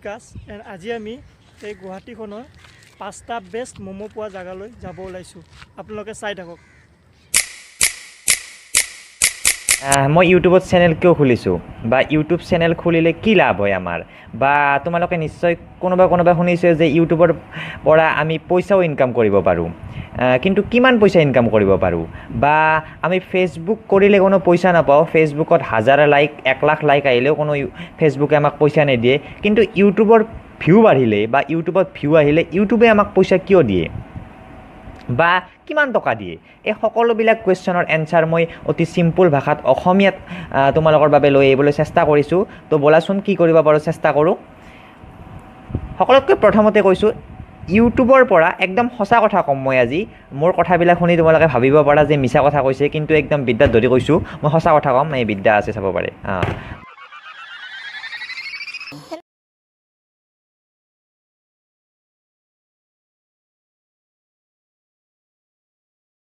বিকাশ and আজি আমি এই গুৱাহাটীখনৰ 5টা বেষ্ট ম'ম' পোৱা জেগালৈ যাব ওলাইছোঁ আপোনালোকে চাই থাকক মই ইউটিউবত চেনেল কিয় খুলিছোঁ বা ইউটিউব চেনেল খুলিলে কি লাভ হয় আমাৰ বা তোমালোকে নিশ্চয় কোনোবা শুনিছে যে ইউটিউবৰ পৰা আমি পইচাও ইনকাম কৰিব পাৰোঁ কিন্তু কিমান পইচা ইনকাম কৰিব পাৰোঁ বা আমি ফেচবুক কৰিলে কোনো পইচা নাপাওঁ ফেচবুকত 1000 লাইক 1 লাখ লাইক আহিলেও কোনো ফেচবুকে আমাক পইচা নিদিয়ে কিন্তু ইউটিউবৰ ভিউ বাঢ়িলে বা ইউটিউবত ভিউ আহিলে ইউটিউবে আমাক পইচা কিয় দিয়ে বা কিমান টকা দিয়ে এই সকলোবিলাক কুৱেশ্যনৰ এনচাৰ মই অতি চিম্পল ভাষাত অসমীয়াত তোমালোকৰ বাবে লৈ আহিবলৈ চেষ্টা কৰিছোঁ তো বলাচোন কি কৰিব পাৰোঁ চেষ্টা কৰোঁ সকলোতকৈ প্ৰথমতে কৈছোঁ ইউটিউবৰ পৰা একদম সঁচা কথা ক'ম মই আজি মোৰ কথাবিলাক শুনি তোমালোকে ভাবিব পাৰা যে মিছা কথা কৈছে কিন্তু একদম বিদ্যাত ধৰি কৈছোঁ মই সঁচা কথা ক'ম এই বিদ্যা আছে চাব পাৰে